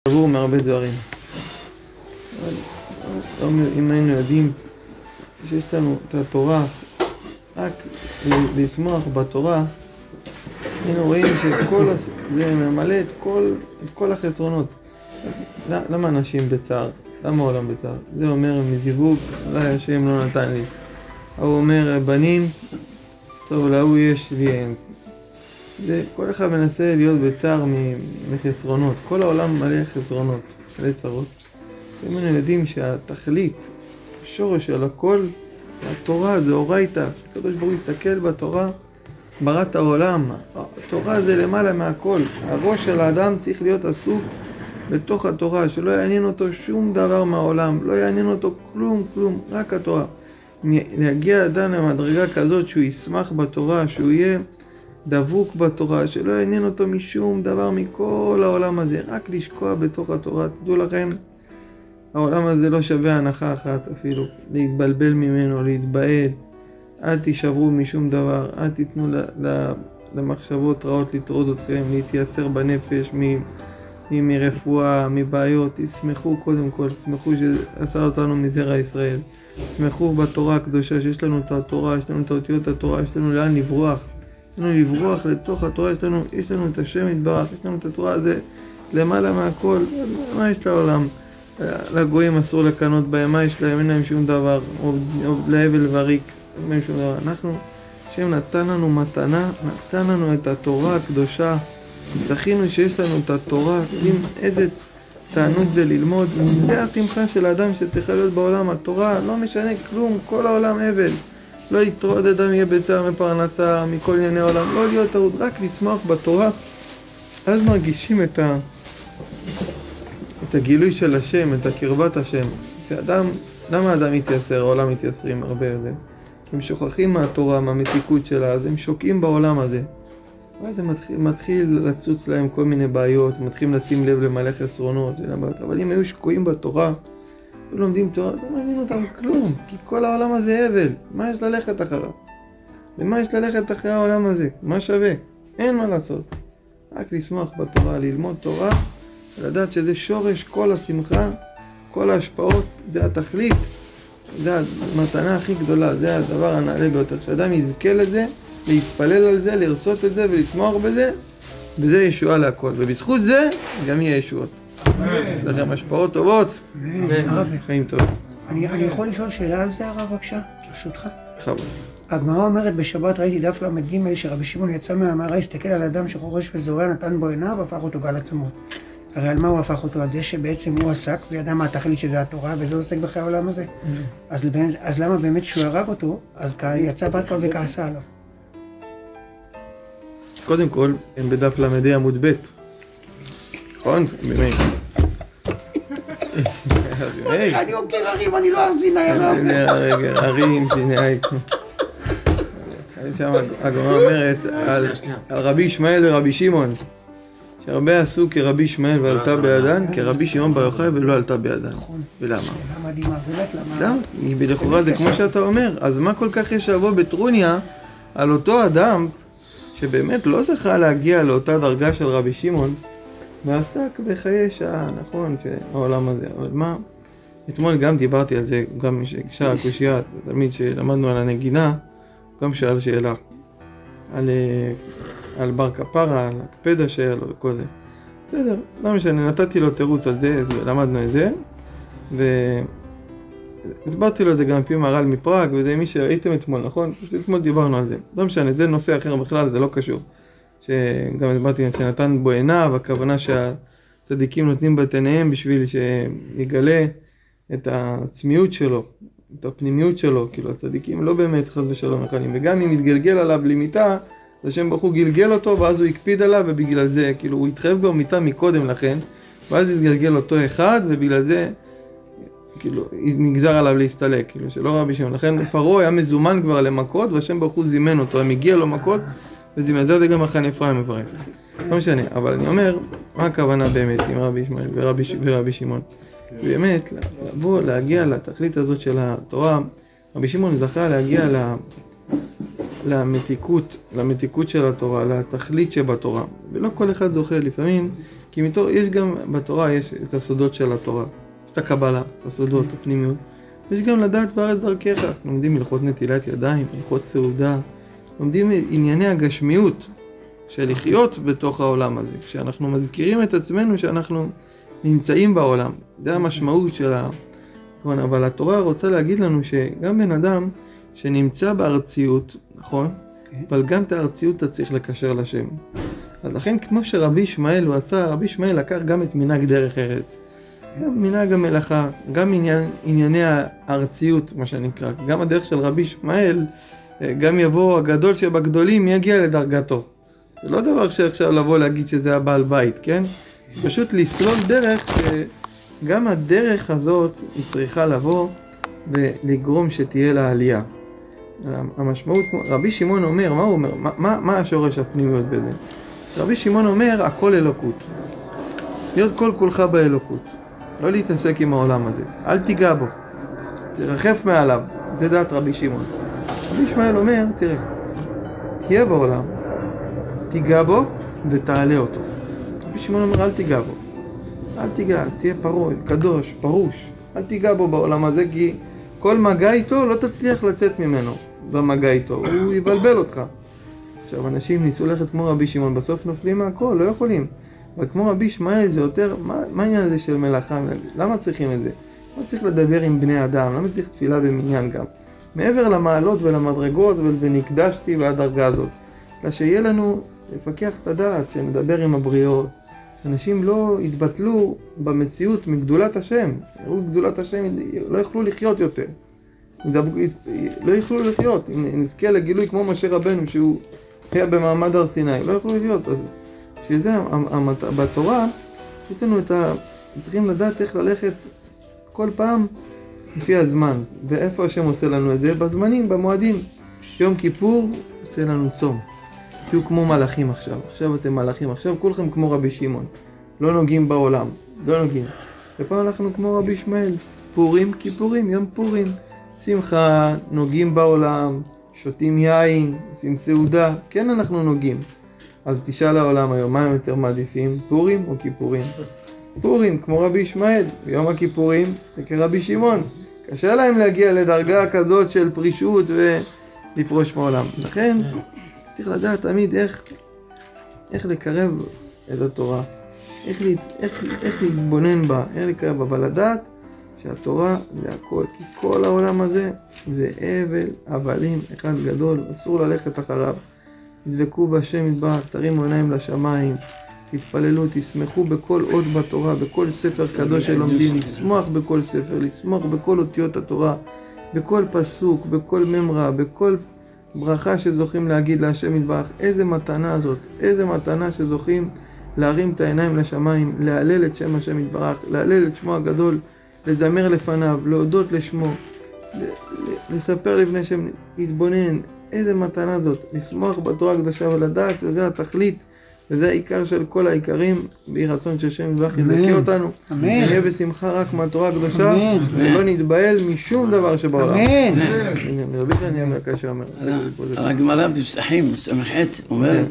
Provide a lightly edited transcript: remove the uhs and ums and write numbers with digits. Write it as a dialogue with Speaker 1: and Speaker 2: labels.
Speaker 1: עבור מהרבה דברים. אם היינו יודעים שיש לנו את התורה, רק לשמוח בתורה, היינו רואים שזה ממלא את כל החסרונות. למה אנשים בצער? למה העולם בצער? זה אומר מזיווג, אולי השם לא נתן לי. הוא אומר בנים, טוב להוא יש לי אין. כל אחד מנסה להיות בצער מחסרונות. כל העולם מלא חסרונות, מלא צרות. אם אנחנו יודעים שהתכלית, השורש של הכל, התורה זה אורייתא. הקדוש ברוך הוא יסתכל בתורה, בראת העולם. התורה זה למעלה מהכל. הראש של האדם צריך להיות עסוק בתוך התורה, שלא יעניין אותו שום דבר מהעולם. לא יעניין אותו כלום, רק התורה. להגיע אדם למדרגה כזאת שהוא ישמח בתורה, שהוא יהיה דבוק בתורה, שלא יעניין אותו משום דבר מכל העולם הזה, רק לשקוע בתוך התורה. תדעו לכם, העולם הזה לא שווה הנחה אחת אפילו, להתבלבל ממנו, להתבעד. אל תישברו משום דבר, אל תיתנו למחשבות רעות לטרוד אתכם, להתייסר בנפש מרפואה, מבעיות. תשמחו קודם כל, תשמחו שעשה אותנו מזרע ישראל. תשמחו בתורה הקדושה, שיש לנו את התורה, יש לנו את אותיות התורה, יש לנו לאן לברוח. יש לנו לברוח לתוך התורה, יש לנו את השם יתברך, יש לנו את התורה הזה למעלה מהכל. מה יש לעולם? לגויים אסור לקנות בהם, מה יש להם? אין להם שום דבר, או להבל וריק, אין להם שום דבר. אנחנו, השם נתן לנו מתנה, נתן לנו את התורה הקדושה. זכינו שיש לנו את התורה, איזה תענוג זה ללמוד. זה השמחה של האדם שצריכה להיות בעולם. התורה לא משנה כלום, כל העולם אבל. לא יתרוד אדם יהיה בצער מפרנסה, מכל ענייני העולם, לא להיות טעות, רק לשמוח בתורה. אז מרגישים את הגילוי של השם, את הקרבת השם. למה האדם מתייסר, העולם מתייסרים הרבה יותר? כי הם שוכחים מהתורה, מהמתיקות שלה, אז הם שוקעים בעולם הזה. ואז זה מתחיל לצוץ להם כל מיני בעיות, מתחילים לשים לב למלא חסרונות, אבל אם היו שקועים בתורה, ולומדים תורה, לא מעניין אותם כלום, כי כל העולם הזה אבל. מה יש ללכת אחריו? למה יש ללכת אחרי העולם הזה? מה שווה? אין מה לעשות. רק לשמוח בתורה, ללמוד תורה, ולדעת שזה שורש כל השמחה, כל ההשפעות, זה התכלית, זה המתנה הכי גדולה, זה הדבר הנעלה ביותר. שאדם יזכה לזה, להתפלל על זה, לרצות את זה ולשמוח בזה, וזה ישועה להכל. ובזכות זה גם יהיה ישועות. לכם השפעות טובות, חיים טובים.
Speaker 2: אני יכול לשאול שאלה על זה הרב בבקשה? ברשותך?
Speaker 1: בכבוד.
Speaker 2: הגמרא אומרת בשבת ראיתי דף ל"ג שרבי שמעון יצא מהמערה, הסתכל על אדם שחורש וזורע, נתן בו עיניו והפך אותו גל עצמות. הרי על מה הוא הפך אותו? על זה שבעצם הוא עסק וידע מה התכלית שזה התורה וזה עוסק בחיי העולם הזה. אז למה באמת שהוא הרג אותו, אז יצא בת קול וכעסה עליו?
Speaker 1: קודם כל, הם בדף למדי עמוד ב'. נכון? באמת.
Speaker 2: אני עוקר הרים, אני לא ארזינה הרב.
Speaker 1: רגע, הרים, סיני. שם הגמרא אומרת על רבי ישמעאל ורבי שמעון, שהרבה עשו כרבי ישמעאל ועלתה בידן, כרבי שמעון בר יוחאי ולא עלתה בידן. ולמה?
Speaker 2: מדהימה, באמת למה?
Speaker 1: לכאורה זה כמו שאתה אומר, אז מה כל כך יש לבוא בטרוניה על אותו אדם שבאמת לא זכה להגיע לאותה דרגה של רבי שמעון, ועסק בחיי שעה, נכון, העולם הזה. אבל מה? אתמול גם דיברתי על זה, גם שאל הקושייה, תמיד שלמדנו על הנגינה, גם שאל שאלה על בר כפרה, על הקפדה שלו וכל זה. בסדר, לא משנה, נתתי לו תירוץ על זה, למדנו את זה, והסברתי לו את זה גם פי מהר"ל מפראג, וזה מי שראיתם אתמול, נכון? פשוט אתמול דיברנו על זה. לא משנה, זה נושא אחר בכלל, זה לא קשור. שגם הסברתי שנתן בו עיניו, הכוונה שהצדיקים נותנים בת עיניהם בשביל שיגלה את העצמיות שלו, את הפנימיות שלו, כאילו הצדיקים לא באמת חס ושלום מכנים, וגם אם יתגלגל עליו למיטה, השם ברוך הוא גלגל אותו ואז הוא יקפיד עליו, ובגלל זה, כאילו הוא התחייב כבר מיטה מקודם לכן, ואז יתגלגל אותו אחד, ובגלל זה, כאילו, נגזר עליו להסתלק, כאילו שלא רבי שמעון. לכן פרעה היה מזומן כבר למכות, והשם ברוך הוא זימן אותו, הם הגיע לו מכות, וזימן, זה גם החן אפרים מפרש. לא משנה, אבל אני אומר, מה הכוונה באמת עם רבי ישמעאל ורבי שמעון? באמת, לבוא, להגיע לתכלית הזאת של התורה, רבי שמעון זכה להגיע למתיקות של התורה, לתכלית שבתורה. ולא כל אחד זוכה, לפעמים כי יש גם בתורה, יש את הסודות של התורה. יש את הקבלה, את הסודות, הפנימיות. יש גם לדעת בארץ דרכך. לומדים הלכות נטילת ידיים, הלכות סעודה. לומדים ענייני הגשמיות של לחיות בתוך העולם הזה. כשאנחנו מזכירים את עצמנו שאנחנו נמצאים בעולם. זה המשמעות של אבל התורה רוצה להגיד לנו שגם בן אדם שנמצא בארציות, נכון? אבל גם את הארציות אתה צריך לקשר לשם. אז לכן כמו שרבי ישמעאל הוא עשה, רבי ישמעאל לקח גם את מנהג דרך ארץ. גם מנהג המלאכה, גם ענייני הארציות, מה שנקרא. גם הדרך של רבי ישמעאל, גם יבוא הגדול שבגדולים, יגיע לדרגתו. זה לא דבר שעכשיו לבוא להגיד שזה הבעל בית, כן? פשוט לסלול דרך, שגם הדרך הזאת היא צריכה לבוא ולגרום שתהיה לה עלייה. המשמעות, רבי שמעון אומר, מה הוא אומר? מה השורש הפנימיות בזה? רבי שמעון אומר, הכל אלוקות. להיות כל כולך באלוקות. לא להתעסק עם העולם הזה. אל תיגע בו. תרחף מעליו. זה דעת רבי שמעון. רבי ישמעאל אומר, תראה, תהיה בעולם, תיגע בו ותעלה אותו. רבי שמעון אומר, אל תיגע בו. אל תיגע, תהיה פרוי, קדוש, פרוש. אל תיגע בו בעולם הזה, כי כל מגע איתו לא תצליח לצאת ממנו במגע איתו. הוא יבלבל אותך. עכשיו, אנשים ניסו ללכת כמו רבי שמעון, בסוף נופלים מהכל, לא יכולים. אבל כמו רבי ישמעאל זה יותר, מה העניין הזה של מלאכה? למה צריכים את זה? למה צריך לדבר עם בני אדם? למה צריך תפילה במניין גם? מעבר למעלות ולמדרגות ונקדשתי והדרגה הזאת. אלא שיהיה לנו לפקח את הדעת, שנדבר עם הבריות. אנשים לא התבטלו במציאות מגדולת השם. ראו גדולת השם, לא יכלו לחיות יותר. לא יכלו לחיות. אם נזכה לגילוי כמו משה רבנו, שהוא היה במעמד הר סיני, לא יכלו לחיות. אז שזה, בתורה, יש לנו צריכים לדעת איך ללכת כל פעם לפי הזמן. ואיפה השם עושה לנו את זה? בזמנים, במועדים. יום כיפור עושה לנו צום. תהיו כמו מלאכים עכשיו. עכשיו אתם מלאכים. עכשיו כולכם כמו רבי שמעון. לא נוגעים בעולם. לא נוגעים. ופעם אנחנו כמו רבי ישמעאל. פורים, כיפורים, יום פורים. שמחה, נוגעים בעולם. שותים יין, עושים סעודה. כן אנחנו נוגעים. אז תשאל העולם היום, מה הם יותר מעדיפים? פורים או כיפורים? פורים, כמו רבי ישמעאל. ביום הכיפורים זה כרבי שמעון. קשה להם להגיע לדרגה כזאת של פרישות ולפרוש מעולם. לכן צריך לדעת תמיד איך לקרב את התורה. איך להתבונן בה, איך לקרב בה. אבל לדעת שהתורה זה הכל. כי כל העולם הזה זה הבלים אחד גדול. אסור ללכת אחריו. תדבקו בהשם יתברך, תרימו עיניים לשמיים, תתפללו, תשמחו בכל אות בתורה, בכל ספר קדוש שלומדים, לשמוח בכל ספר, לשמוח בכל אותיות התורה, בכל פסוק, בכל ממרה, בכל ברכה שזוכים להגיד להשם יתברך. איזה מתנה זאת, איזה מתנה שזוכים להרים את העיניים לשמיים, להלל את שם השם יתברך, להלל את שמו הגדול, לזמר לפניו, להודות לשמו, לספר לפני שם, להתבונן. איזה מתנה זאת, לשמוח בתורה הקדושה ולדעת שזה התכלית, וזה העיקר של כל העיקרים, בי רצון שהשם יתברך יזכה אותנו.
Speaker 2: אמן.
Speaker 1: נהיה בשמחה רק מהתורה הקדושה, ולא נתבהל משום דבר שבעולם.
Speaker 2: אמן.
Speaker 1: רבי חנינא בן עקשיא אומר.
Speaker 3: הגמרא בפסחים, ס"ח, אומרת,